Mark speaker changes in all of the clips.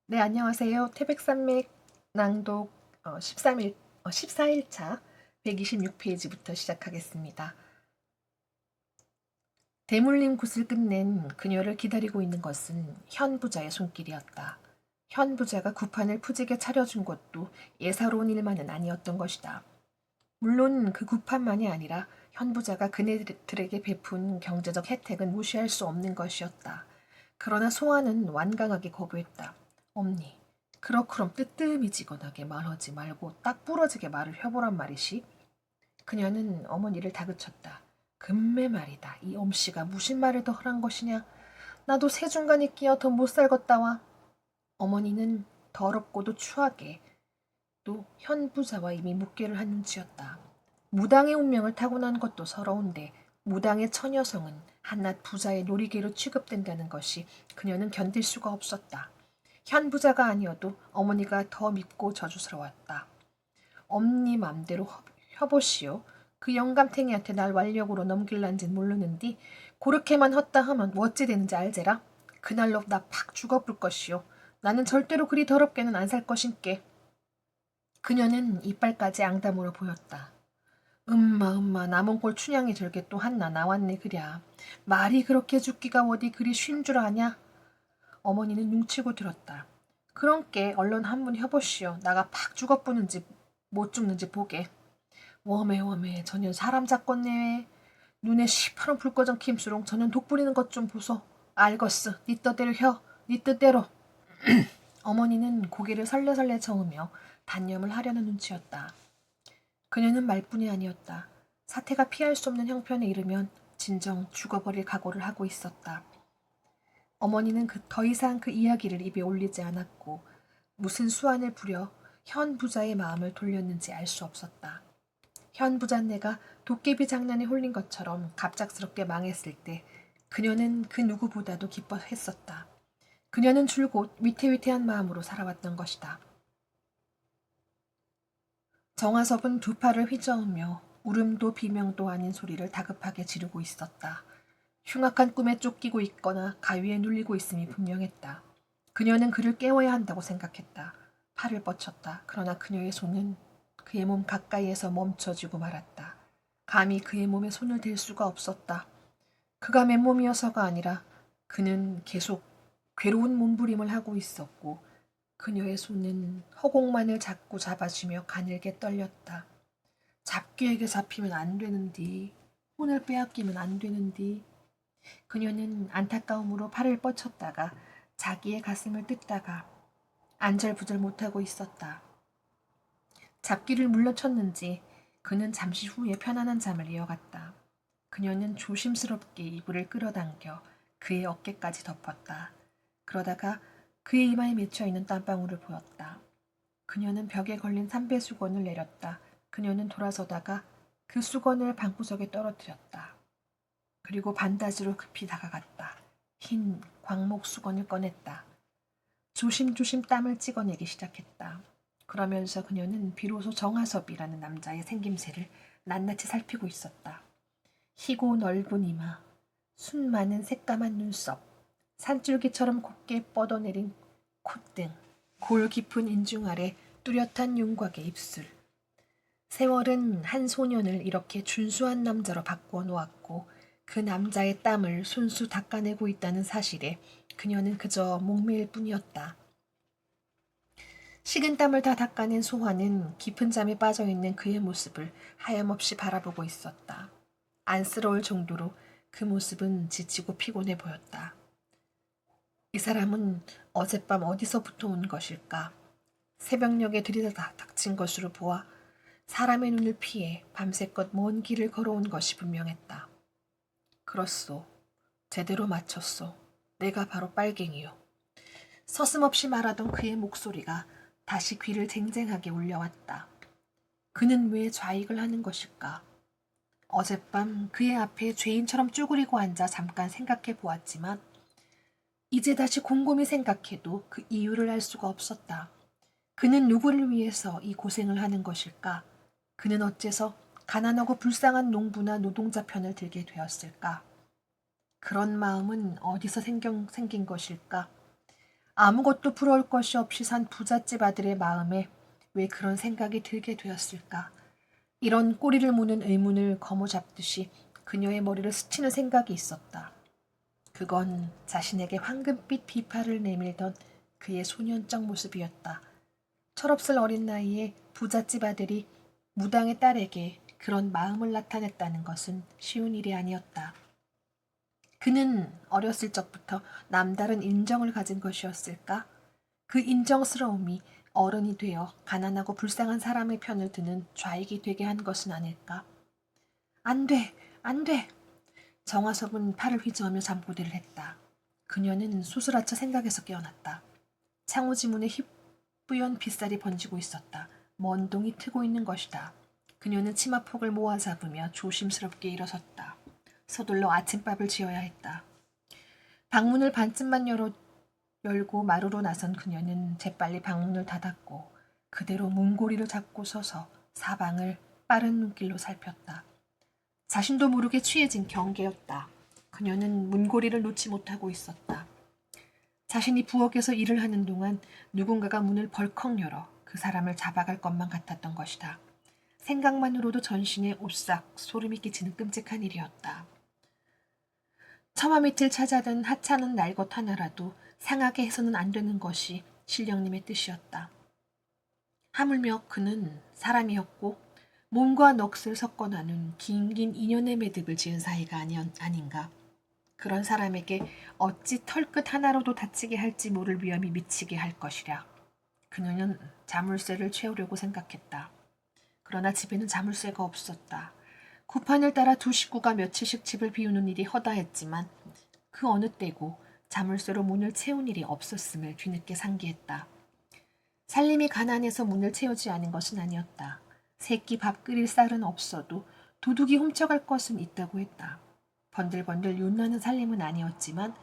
Speaker 1: 네, 안녕하세요. 태백산맥 낭독 14일차 126페이지부터 시작하겠습니다. 대물림 굿을 끝낸 그녀를 기다리고 있는 것은 현 부자의 손길이었다. 현 부자가 굿판을 푸지게 차려준 것도 예사로운 일만은 아니었던 것이다. 물론 그 굿판만이 아니라 현 부자가 그네들에게 베푼 경제적 혜택은 무시할 수 없는 것이었다. 그러나 송아는 완강하게 거부했다. 엄니, 그렇그럼 뜨뜨미지근하게 말하지 말고 딱 부러지게 말을 해보란 말이시. 그녀는 어머니를 다그쳤다. 금매 말이다. 이 엄씨가 무슨 말을 더 하란 것이냐. 나도 세중간에 끼어 더 못 살겄다와. 어머니는 더럽고도 추하게 또 현 부자와 이미 묵계를 한 눈치였다. 무당의 운명을 타고난 것도 서러운데 무당의 처녀성은 한낱 부자의 놀이개로 취급된다는 것이 그녀는 견딜 수가 없었다. 현 부자가 아니어도 어머니가 더 밉고 저주스러웠다. 엄니 맘대로 혀보시오. 그 영감탱이한테 날 완력으로 넘길란진 모르는디 고렇게만 헛다 하면 어찌 되는지 알제라. 그날로 나 팍 죽어볼 것이오. 나는 절대로 그리 더럽게는 안 살 것인께. 그녀는 이빨까지 앙담으로 보였다. 음마 남은 꼴 춘향이 절게 또 한나 나왔네 그랴. 말이 그렇게 죽기가 어디 그리 쉰 줄 아냐? 어머니는 눈치고 들었다. 그런께 얼른 한번 해보시오. 나가 팍 죽어보는지 못 죽는지 보게. 웜에 전혀 사람 잡겄네. 눈에 시퍼런 불 꺼진 김수롱 전혀 독 부리는 것 좀 보소. 알겄어. 네 뜻대로 혀. 네 뜻대로. 어머니는 고개를 설레설레 저으며 단념을 하려는 눈치였다. 그녀는 말뿐이 아니었다. 사태가 피할 수 없는 형편에 이르면 진정 죽어버릴 각오를 하고 있었다. 어머니는 더 이상 그 이야기를 입에 올리지 않았고 무슨 수완을 부려 현 부자의 마음을 돌렸는지 알 수 없었다. 현 부잣네가 도깨비 장난에 홀린 것처럼 갑작스럽게 망했을 때 그녀는 그 누구보다도 기뻐했었다. 그녀는 줄곧 위태위태한 마음으로 살아왔던 것이다. 정화섭은 두 팔을 휘저으며 울음도 비명도 아닌 소리를 다급하게 지르고 있었다. 흉악한 꿈에 쫓기고 있거나 가위에 눌리고 있음이 분명했다. 그녀는 그를 깨워야 한다고 생각했다. 팔을 뻗쳤다. 그러나 그녀의 손은 그의 몸 가까이에서 멈춰지고 말았다. 감히 그의 몸에 손을 댈 수가 없었다. 그가 맨몸이어서가 아니라 그는 계속 괴로운 몸부림을 하고 있었고 그녀의 손은 허공만을 자꾸 잡아주며 가늘게 떨렸다. 잡귀에게 잡히면 안 되는디. 손을 빼앗기면 안 되는디. 그녀는 안타까움으로 팔을 뻗쳤다가 자기의 가슴을 뜯다가 안절부절 못하고 있었다. 잡기를 물러쳤는지 그는 잠시 후에 편안한 잠을 이어갔다. 그녀는 조심스럽게 이불을 끌어당겨 그의 어깨까지 덮었다. 그러다가 그의 이마에 맺혀있는 땀방울을 보였다. 그녀는 벽에 걸린 삼배 수건을 내렸다. 그녀는 돌아서다가 그 수건을 방구석에 떨어뜨렸다. 그리고 반다지로 급히 다가갔다. 흰 광목 수건을 꺼냈다. 조심조심 땀을 찍어내기 시작했다. 그러면서 그녀는 비로소 정하섭이라는 남자의 생김새를 낱낱이 살피고 있었다. 희고 넓은 이마, 순 많은 새까만 눈썹, 산줄기처럼 곱게 뻗어내린 콧등, 골 깊은 인중 아래 뚜렷한 윤곽의 입술. 세월은 한 소년을 이렇게 준수한 남자로 바꾸어 놓았고 그 남자의 땀을 손수 닦아내고 있다는 사실에 그녀는 그저 목매일 뿐이었다. 식은땀을 다 닦아낸 소화는 깊은 잠에 빠져있는 그의 모습을 하염없이 바라보고 있었다. 안쓰러울 정도로 그 모습은 지치고 피곤해 보였다. 이 사람은 어젯밤 어디서부터 온 것일까? 새벽녘에 들이다 닥친 것으로 보아 사람의 눈을 피해 밤새껏 먼 길을 걸어온 것이 분명했다. 그렇소. 제대로 맞췄소. 내가 바로 빨갱이요. 서슴없이 말하던 그의 목소리가 다시 귀를 쟁쟁하게 울려왔다. 그는 왜 좌익을 하는 것일까? 어젯밤 그의 앞에 죄인처럼 쭈그리고 앉아 잠깐 생각해 보았지만 이제 다시 곰곰이 생각해도 그 이유를 알 수가 없었다. 그는 누구를 위해서 이 고생을 하는 것일까? 그는 어째서 가난하고 불쌍한 농부나 노동자 편을 들게 되었을까? 그런 마음은 어디서 생긴 것일까? 아무것도 부러울 것이 없이 산 부잣집 아들의 마음에 왜 그런 생각이 들게 되었을까? 이런 꼬리를 무는 의문을 거머잡듯이 그녀의 머리를 스치는 생각이 있었다. 그건 자신에게 황금빛 비파를 내밀던 그의 소년적 모습이었다. 철없을 어린 나이에 부잣집 아들이 무당의 딸에게 그런 마음을 나타냈다는 것은 쉬운 일이 아니었다. 그는 어렸을 적부터 남다른 인정을 가진 것이었을까? 그 인정스러움이 어른이 되어 가난하고 불쌍한 사람의 편을 드는 좌익이 되게 한 것은 아닐까? 안 돼! 안 돼! 정화섭은 팔을 휘저으며 잠꼬대를 했다. 그녀는 수술하쳐 생각에서 깨어났다. 창호지문에 희뿌연 빗살이 번지고 있었다. 먼 동이 트고 있는 것이다. 그녀는 치마폭을 모아 잡으며 조심스럽게 일어섰다. 서둘러 아침밥을 지어야 했다. 방문을 반쯤만 열고 마루로 나선 그녀는 재빨리 방문을 닫았고 그대로 문고리를 잡고 서서 사방을 빠른 눈길로 살폈다. 자신도 모르게 취해진 경계였다. 그녀는 문고리를 놓지 못하고 있었다. 자신이 부엌에서 일을 하는 동안 누군가가 문을 벌컥 열어 그 사람을 잡아갈 것만 같았던 것이다. 생각만으로도 전신에 오싹 소름이 끼치는 끔찍한 일이었다. 처마 밑을 찾아든 하찮은 날것 하나라도 상하게 해서는 안 되는 것이 신령님의 뜻이었다. 하물며 그는 사람이었고 몸과 넋을 섞어 나눈 긴긴 인연의 매듭을 지은 사이가 아닌가. 그런 사람에게 어찌 털끝 하나로도 다치게 할지 모를 위험이 미치게 할 것이랴. 그녀는 자물쇠를 채우려고 생각했다. 그러나 집에는 자물쇠가 없었다. 구판을 따라 두 식구가 며칠씩 집을 비우는 일이 허다했지만 그 어느 때고 자물쇠로 문을 채운 일이 없었음을 뒤늦게 상기했다. 살림이 가난해서 문을 채우지 않은 것은 아니었다. 새끼 밥 끓일 쌀은 없어도 도둑이 훔쳐갈 것은 있다고 했다. 번들번들 윤나는 살림은 아니었지만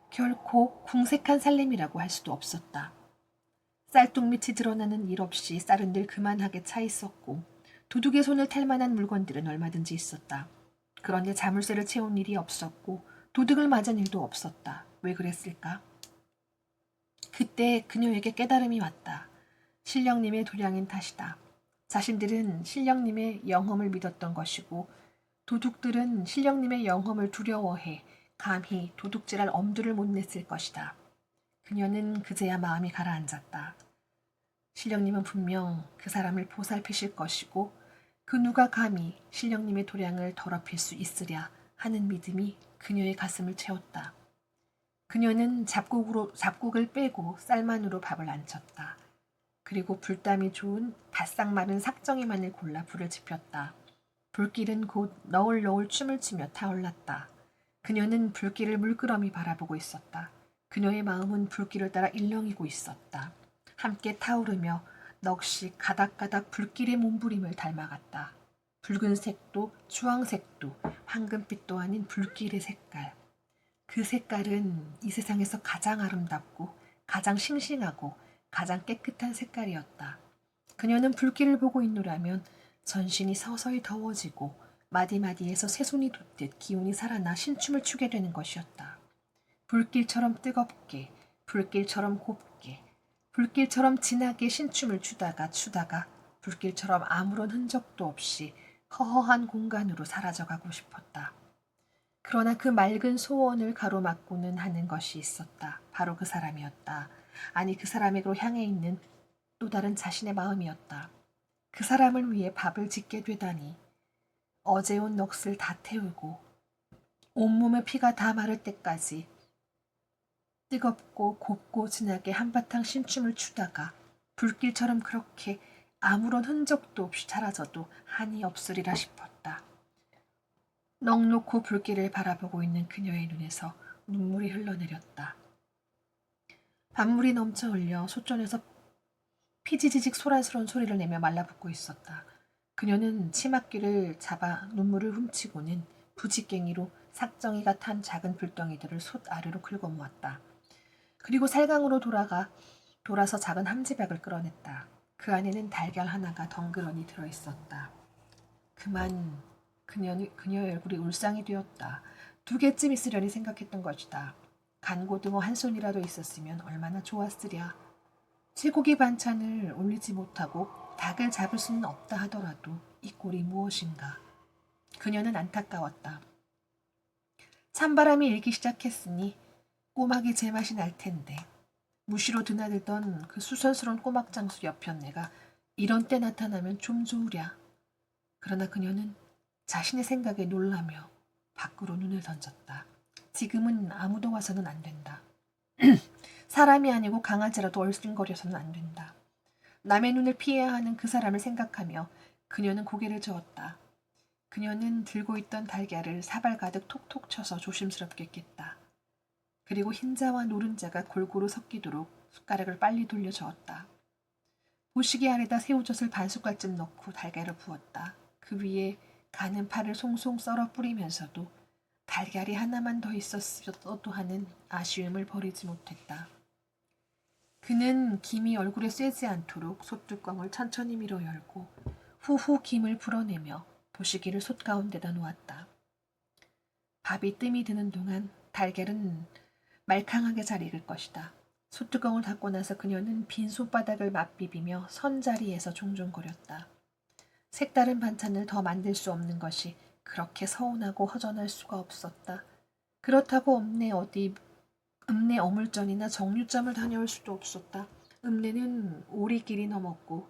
Speaker 1: 결코 궁색한 살림이라고 할 수도 없었다. 쌀뚝밑이 드러나는 일 없이 쌀은 늘 그만하게 차 있었고 도둑의 손을 탈 만한 물건들은 얼마든지 있었다. 그런데 자물쇠를 채운 일이 없었고 도둑을 맞은 일도 없었다. 왜 그랬을까? 그때 그녀에게 깨달음이 왔다. 신령님의 도량인 탓이다. 자신들은 신령님의 영험을 믿었던 것이고 도둑들은 신령님의 영험을 두려워해 감히 도둑질할 엄두를 못 냈을 것이다. 그녀는 그제야 마음이 가라앉았다. 신령님은 분명 그 사람을 보살피실 것이고 그 누가 감히 신령님의 도량을 더럽힐 수 있으랴 하는 믿음이 그녀의 가슴을 채웠다. 그녀는 잡곡을 빼고 쌀만으로 밥을 안 쳤다. 그리고 불담이 좋은 바싹 마른 삭정이만을 골라 불을 지폈다. 불길은 곧 너울너울 춤을 추며 타올랐다. 그녀는 불길을 물끄러미 바라보고 있었다. 그녀의 마음은 불길을 따라 일렁이고 있었다. 함께 타오르며 넋이 가닥가닥 불길의 몸부림을 닮아갔다. 붉은색도 주황색도 황금빛도 아닌 불길의 색깔. 그 색깔은 이 세상에서 가장 아름답고 가장 싱싱하고 가장 깨끗한 색깔이었다. 그녀는 불길을 보고 있노라면 전신이 서서히 더워지고 마디마디에서 새손이 돋듯 기운이 살아나 신춤을 추게 되는 것이었다. 불길처럼 뜨겁게, 불길처럼 곱게, 불길처럼 진하게 신춤을 추다가 불길처럼 아무런 흔적도 없이 허허한 공간으로 사라져가고 싶었다. 그러나 그 맑은 소원을 가로막고는 하는 것이 있었다. 바로 그 사람이었다. 아니 그 사람에게로 향해 있는 또 다른 자신의 마음이었다. 그 사람을 위해 밥을 짓게 되다니. 어제 온 넋을 다 태우고 온몸의 피가 다 마를 때까지 뜨겁고 곱고 진하게 한바탕 신춤을 추다가 불길처럼 그렇게 아무런 흔적도 없이 사라져도 한이 없으리라 싶었다. 넋놓고 불길을 바라보고 있는 그녀의 눈에서 눈물이 흘러내렸다. 밤물이 넘쳐 흘려 소전에서 피지지직 소란스러운 소리를 내며 말라붙고 있었다. 그녀는 치맛귀를 잡아 눈물을 훔치고는 부지깽이로 삭정이가 탄 작은 불덩이들을 솥 아래로 긁어모았다. 그리고 살강으로 돌아서 작은 함지박을 끌어냈다. 그 안에는 달걀 하나가 덩그러니 들어있었다. 그만 그녀의 얼굴이 울상이 되었다. 2개쯤 있으려니 생각했던 것이다. 간고등어 한 손이라도 있었으면 얼마나 좋았으랴. 쇠고기 반찬을 올리지 못하고 닭을 잡을 수는 없다 하더라도 이 꼴이 무엇인가. 그녀는 안타까웠다. 찬바람이 일기 시작했으니 꼬막이 제맛이 날 텐데 무시로 드나들던 그 수선스러운 꼬막 장수 옆편네가 이런 때 나타나면 좀 좋으랴. 그러나 그녀는 자신의 생각에 놀라며 밖으로 눈을 던졌다. 지금은 아무도 와서는 안 된다. 사람이 아니고 강아지라도 얼씬거려서는 안 된다. 남의 눈을 피해야 하는 그 사람을 생각하며 그녀는 고개를 저었다. 그녀는 들고 있던 달걀을 사발 가득 톡톡 쳐서 조심스럽게 깼다. 그리고 흰자와 노른자가 골고루 섞이도록 숟가락을 빨리 돌려 저었다. 보시기 아래다 새우젓을 반 숟갈쯤 넣고 달걀을 부었다. 그 위에 가는 파를 송송 썰어 뿌리면서도 달걀이 하나만 더 있었어도 하는 아쉬움을 버리지 못했다. 그는 김이 얼굴에 쐬지 않도록 솥뚜껑을 천천히 밀어 열고 후후 김을 불어내며 보시기를 솥 가운데다 놓았다. 밥이 뜸이 드는 동안 달걀은 말캉하게 잘 익을 것이다. 솥뚜껑을 닫고 나서 그녀는 빈 손바닥을 맞비비며 선자리에서 종종거렸다. 색다른 반찬을 더 만들 수 없는 것이 그렇게 서운하고 허전할 수가 없었다. 그렇다고 읍내 어물전이나 정류점을 다녀올 수도 없었다. 읍내는 오리길이 넘었고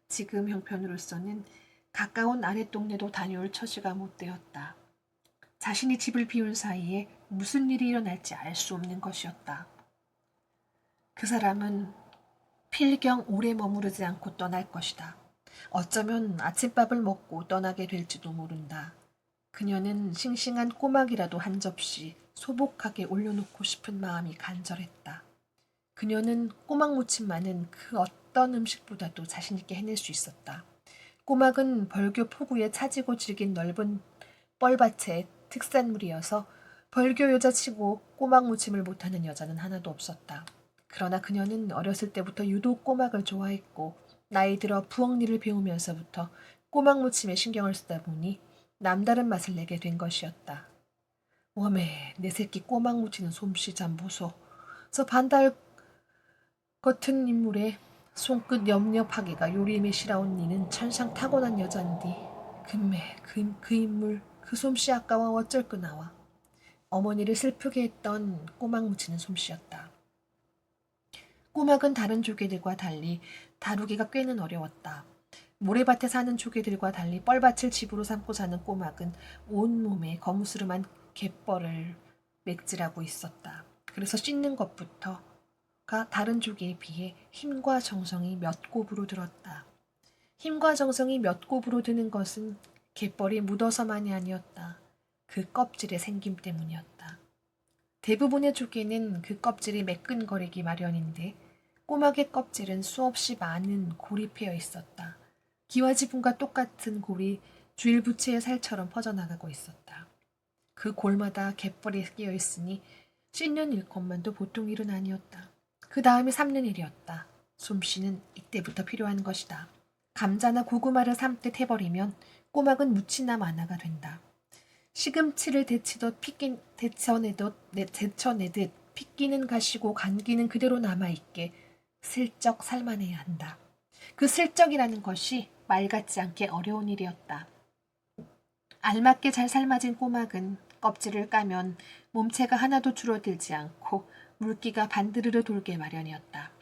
Speaker 1: 지금 형편으로서는 가까운 아랫동네도 다녀올 처지가 못 되었다. 자신이 집을 비운 사이에 무슨 일이 일어날지 알 수 없는 것이었다. 그 사람은 필경 오래 머무르지 않고 떠날 것이다. 어쩌면 아침밥을 먹고 떠나게 될지도 모른다. 그녀는 싱싱한 꼬막이라도 한 접시 소복하게 올려놓고 싶은 마음이 간절했다. 그녀는 꼬막 무침만은 그 어떤 음식보다도 자신있게 해낼 수 있었다. 꼬막은 벌교 포구에 차지고 질긴 넓은 뻘밭의 특산물이어서 벌교 여자치고 꼬막 무침을 못하는 여자는 하나도 없었다. 그러나 그녀는 어렸을 때부터 유독 꼬막을 좋아했고 나이 들어 부엌일을 배우면서부터 꼬막 무침에 신경을 쓰다 보니 남다른 맛을 내게 된 것이었다. 웜에 내 새끼 꼬막 무치는 솜씨 참 보소. 저 반달 같은 인물에 손끝 염렵하기가 요리임에 실아온 니는 천상 타고난 여잔디. 금매 그 인물 그 솜씨 아까워 어쩔 끄나와. 어머니를 슬프게 했던 꼬막 무치는 솜씨였다. 꼬막은 다른 조개들과 달리 다루기가 꽤는 어려웠다. 모래밭에 사는 조개들과 달리 뻘밭을 집으로 삼고 사는 꼬막은 온몸에 거무스름한 갯벌을 맥질하고 있었다. 그래서 씻는 것부터가 다른 조개에 비해 힘과 정성이 몇 곱으로 들었다. 힘과 정성이 몇 곱으로 드는 것은 갯벌이 묻어서만이 아니었다. 그 껍질의 생김 때문이었다. 대부분의 조개는 그 껍질이 매끈거리기 마련인데 꼬막의 껍질은 수없이 많은 골이 패여 있었다. 기와지분과 똑같은 골이 주일부채의 살처럼 퍼져나가고 있었다. 그 골마다 갯벌이 끼어 있으니 씻는 일것만도 보통 일은 아니었다. 그 다음에 삶는 일이었다. 솜씨는 이때부터 필요한 것이다. 감자나 고구마를 삶듯 해버리면 꼬막은 묻히나 마나가 된다. 시금치를 데쳐내듯 핏기는 가시고 간기는 그대로 남아있게 슬쩍 삶아내야 한다. 그 슬쩍이라는 것이 말 같지 않게 어려운 일이었다. 알맞게 잘 삶아진 꼬막은 껍질을 까면 몸체가 하나도 줄어들지 않고 물기가 반드르르 돌게 마련이었다.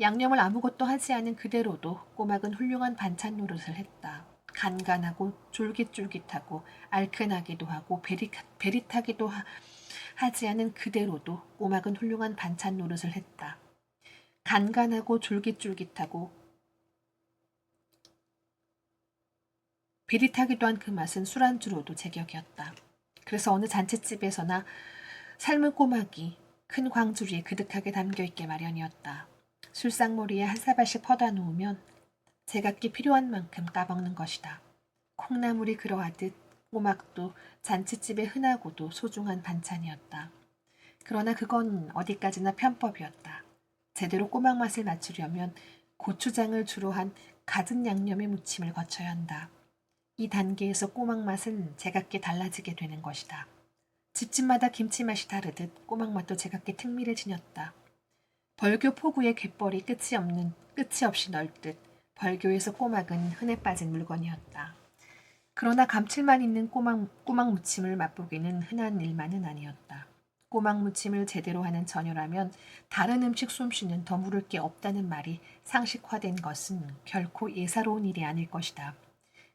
Speaker 1: 양념을 아무것도 하지 않은 그대로도 꼬막은 훌륭한 반찬 노릇을 했다. 간간하고 쫄깃쫄깃하고 알큰하기도 하고 베릿하기도 하지 않은 그대로도 꼬막은 훌륭한 반찬 노릇을 했다. 간간하고 쫄깃쫄깃하고 베릿하기도 한 그 맛은 술안주로도 제격이었다. 그래서 어느 잔치집에서나 삶은 꼬막이 큰 광주리에 그득하게 담겨있게 마련이었다. 술상머리에 한 사발씩 퍼다 놓으면 제각기 필요한 만큼 까먹는 것이다. 콩나물이 그러하듯 꼬막도 잔치집에 흔하고도 소중한 반찬이었다. 그러나 그건 어디까지나 편법이었다. 제대로 꼬막 맛을 맞추려면 고추장을 주로 한 가진 양념의 무침을 거쳐야 한다. 이 단계에서 꼬막 맛은 제각기 달라지게 되는 것이다. 집집마다 김치 맛이 다르듯 꼬막 맛도 제각기 특미를 지녔다. 벌교 포구의 갯벌이 끝이 없이 넓듯 벌교에서 꼬막은 흔해 빠진 물건이었다. 그러나 감칠맛 있는 꼬막 무침을 맛보기는 흔한 일만은 아니었다. 꼬막 무침을 제대로 하는 처녀라면 다른 음식 솜씨는 더 물을 게 없다는 말이 상식화된 것은 결코 예사로운 일이 아닐 것이다.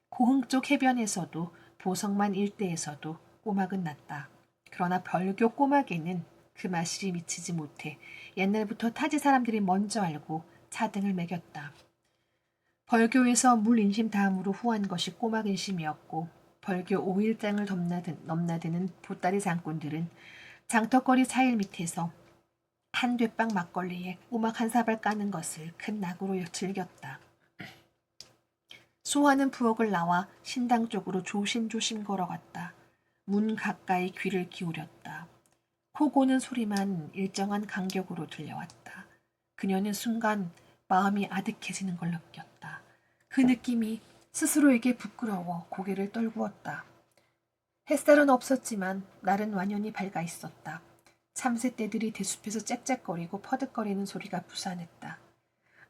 Speaker 1: 고흥 쪽 해변에서도 보성만 일대에서도 꼬막은 났다. 그러나 벌교 꼬막에는 그 맛이 미치지 못해 옛날부터 타지 사람들이 먼저 알고 차등을 매겼다. 벌교에서 물 인심 다음으로 후한 것이 꼬막 인심이었고 벌교 5일장을 넘나드는 보따리 장꾼들은 장터거리 차일 밑에서 한 뙤빵 막걸리에 꼬막 한 사발 까는 것을 큰 낙으로 즐겼다. 소화는 부엌을 나와 신당 쪽으로 조심조심 걸어갔다. 문 가까이 귀를 기울였다. 코 고는 소리만 일정한 간격으로 들려왔다. 그녀는 순간 마음이 아득해지는 걸 느꼈다. 그 느낌이 스스로에게 부끄러워 고개를 떨구었다. 햇살은 없었지만 날은 완연히 밝아 있었다. 참새떼들이 대숲에서 짹짹거리고 퍼득거리는 소리가 부산했다.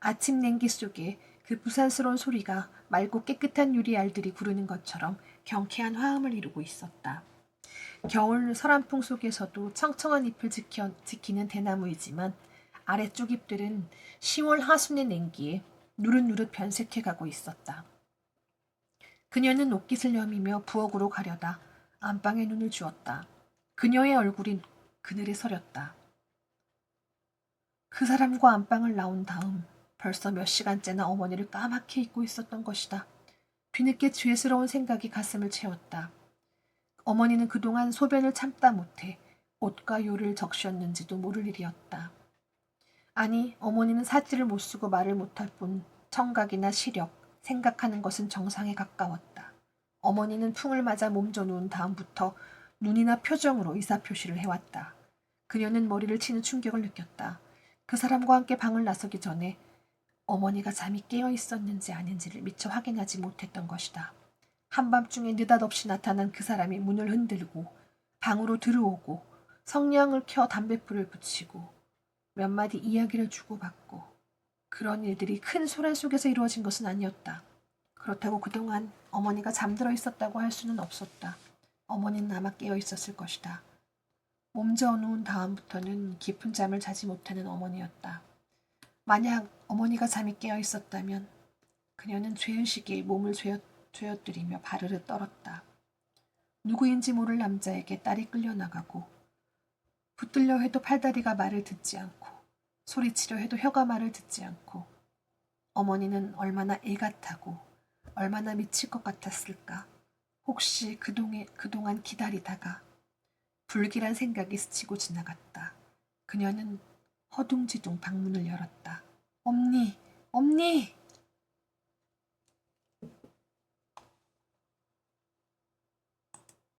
Speaker 1: 아침 냉기 속에 그 부산스러운 소리가 맑고 깨끗한 유리알들이 구르는 것처럼 경쾌한 화음을 이루고 있었다. 겨울 서란풍 속에서도 청청한 잎을 지키는 대나무이지만 아래쪽 잎들은 10월 하순의 냉기에 누릇누릇 변색해가고 있었다. 그녀는 옷깃을 여미며 부엌으로 가려다 안방에 눈을 주었다. 그녀의 얼굴이 그늘에 서렸다. 그 사람과 안방을 나온 다음 벌써 몇 시간째나 어머니를 까맣게 잊고 있었던 것이다. 뒤늦게 죄스러운 생각이 가슴을 채웠다. 어머니는 그동안 소변을 참다 못해 옷과 요를 적셨는지도 모를 일이었다. 아니, 어머니는 사지를 못 쓰고 말을 못할 뿐 청각이나 시력, 생각하는 것은 정상에 가까웠다. 어머니는 풍을 맞아 몸져 누운 다음부터 눈이나 표정으로 의사표시를 해왔다. 그녀는 머리를 치는 충격을 느꼈다. 그 사람과 함께 방을 나서기 전에 어머니가 잠이 깨어 있었는지 아닌지를 미처 확인하지 못했던 것이다. 한밤중에 느닷없이 나타난 그 사람이 문을 흔들고 방으로 들어오고 성냥을 켜 담뱃불을 붙이고 몇 마디 이야기를 주고받고 그런 일들이 큰 소란 속에서 이루어진 것은 아니었다. 그렇다고 그동안 어머니가 잠들어 있었다고 할 수는 없었다. 어머니는 아마 깨어 있었을 것이다. 몸져 누운 다음부터는 깊은 잠을 자지 못하는 어머니였다. 만약 어머니가 잠이 깨어 있었다면 그녀는 죄의식에 몸을 죄어들이며 바르르 떨었다. 누구인지 모를 남자에게 딸이 끌려나가고 붙들려 해도 팔다리가 말을 듣지 않고 소리치려 해도 혀가 말을 듣지 않고 어머니는 얼마나 애 같다고 얼마나 미칠 것 같았을까. 혹시 그동안 기다리다가 불길한 생각이 스치고 지나갔다. 그녀는 허둥지둥 방문을 열었다. 엄니, 엄니!